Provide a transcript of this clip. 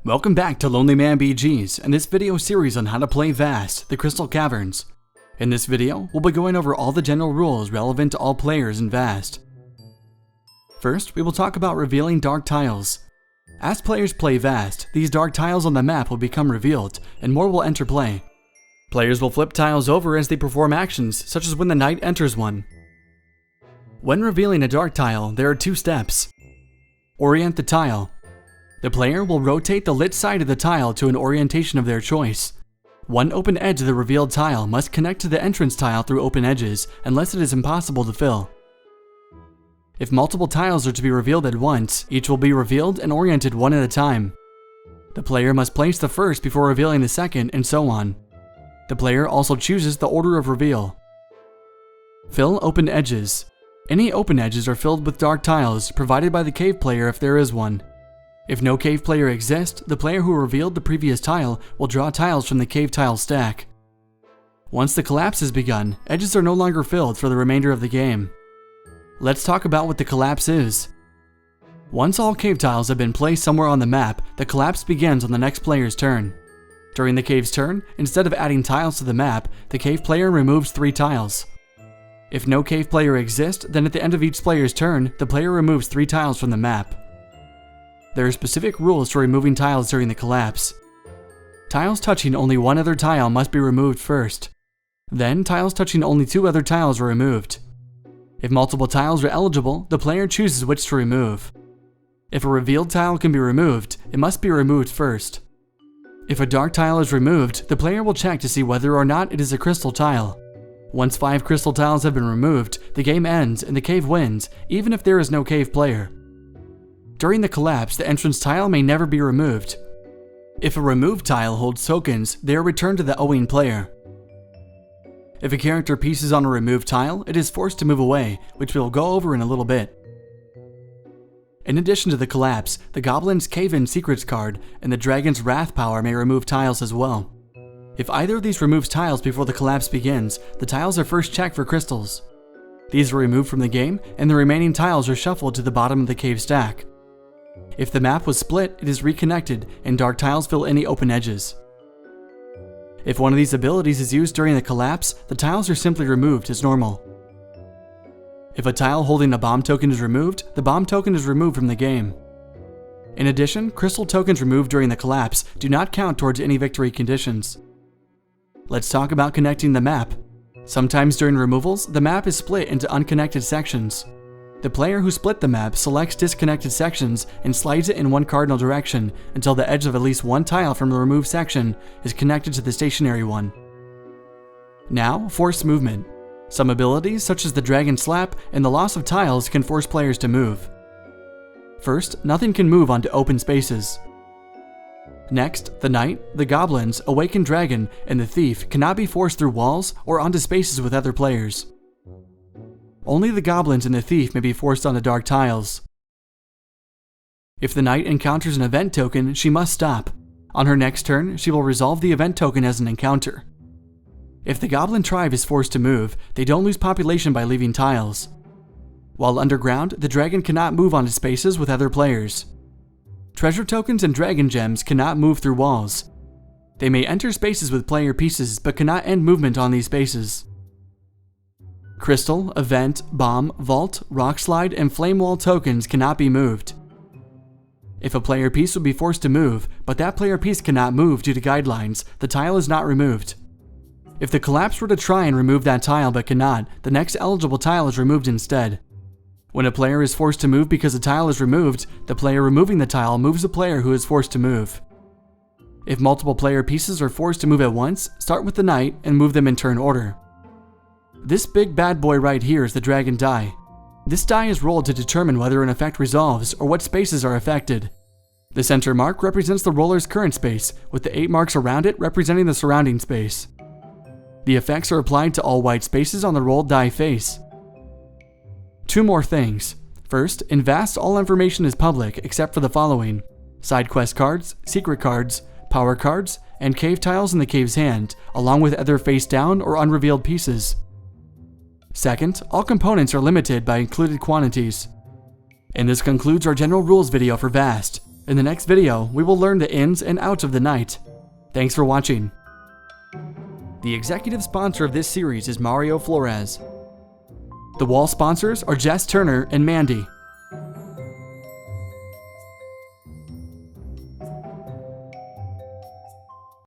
Welcome back to LonelyManBGs and this video series on how to play Vast, the Crystal Caverns. In this video, we'll be going over all the general rules relevant to all players in Vast. First, we will talk about revealing dark tiles. As players play Vast, these dark tiles on the map will become revealed, and more will enter play. Players will flip tiles over as they perform actions, such as when the knight enters one. When revealing a dark tile, there are two steps. Orient the tile. The player will rotate the lit side of the tile to an orientation of their choice. One open edge of the revealed tile must connect to the entrance tile through open edges, unless it is impossible to fill. If multiple tiles are to be revealed at once, each will be revealed and oriented one at a time. The player must place the first before revealing the second, and so on. The player also chooses the order of reveal. Fill open edges. Any open edges are filled with dark tiles, provided by the cave player if there is one. If no cave player exists, the player who revealed the previous tile will draw tiles from the cave tile stack. Once the collapse has begun, edges are no longer filled for the remainder of the game. Let's talk about what the collapse is. Once all cave tiles have been placed somewhere on the map, the collapse begins on the next player's turn. During the cave's turn, instead of adding tiles to the map, the cave player removes 3 tiles. If no cave player exists, then at the end of each player's turn, the player removes 3 tiles from the map. There are specific rules for removing tiles during the collapse. Tiles touching only one other tile must be removed first. Then, tiles touching only 2 other tiles are removed. If multiple tiles are eligible, the player chooses which to remove. If a revealed tile can be removed, it must be removed first. If a dark tile is removed, the player will check to see whether or not it is a crystal tile. Once 5 crystal tiles have been removed, the game ends and the cave wins, even if there is no cave player. During the collapse, the entrance tile may never be removed. If a removed tile holds tokens, they are returned to the owing player. If a character piece is on a removed tile, it is forced to move away, which we'll go over in a little bit. In addition to the collapse, the Goblin's Cave-In Secrets card and the Dragon's Wrath power may remove tiles as well. If either of these removes tiles before the collapse begins, the tiles are first checked for crystals. These are removed from the game, and the remaining tiles are shuffled to the bottom of the cave stack. If the map was split, it is reconnected, and dark tiles fill any open edges. If one of these abilities is used during the collapse, the tiles are simply removed as normal. If a tile holding a bomb token is removed, the bomb token is removed from the game. In addition, crystal tokens removed during the collapse do not count towards any victory conditions. Let's talk about connecting the map. Sometimes during removals, the map is split into unconnected sections. The player who split the map selects disconnected sections and slides it in one cardinal direction until the edge of at least one tile from the removed section is connected to the stationary one. Now, forced movement. Some abilities, such as the Dragon Slap and the loss of tiles, can force players to move. First, nothing can move onto open spaces. Next, the Knight, the Goblins, Awakened Dragon, and the Thief cannot be forced through walls or onto spaces with other players. Only the Goblins and the Thief may be forced onto dark tiles. If the Knight encounters an event token, she must stop. On her next turn, she will resolve the event token as an encounter. If the Goblin tribe is forced to move, they don't lose population by leaving tiles. While underground, the dragon cannot move onto spaces with other players. Treasure tokens and dragon gems cannot move through walls. They may enter spaces with player pieces, but cannot end movement on these spaces. Crystal, Event, Bomb, Vault, Rock Slide, and Flame Wall tokens cannot be moved. If a player piece would be forced to move, but that player piece cannot move due to guidelines, the tile is not removed. If the collapse were to try and remove that tile but cannot, the next eligible tile is removed instead. When a player is forced to move because a tile is removed, the player removing the tile moves the player who is forced to move. If multiple player pieces are forced to move at once, start with the Knight and move them in turn order. This big bad boy right here is the Dragon die. This die is rolled to determine whether an effect resolves or what spaces are affected. The center mark represents the roller's current space, with the 8 marks around it representing the surrounding space. The effects are applied to all white spaces on the rolled die face. 2 more things. First, in Vast, all information is public except for the following: side quest cards, secret cards, power cards, and cave tiles in the cave's hand, along with other face down or unrevealed pieces. Second, all components are limited by included quantities. And this concludes our general rules video for Vast. In the next video, we will learn the ins and outs of the night. Thanks for watching. The executive sponsor of this series is Mario Florez. The wall sponsors are Jess Turner and Mandy.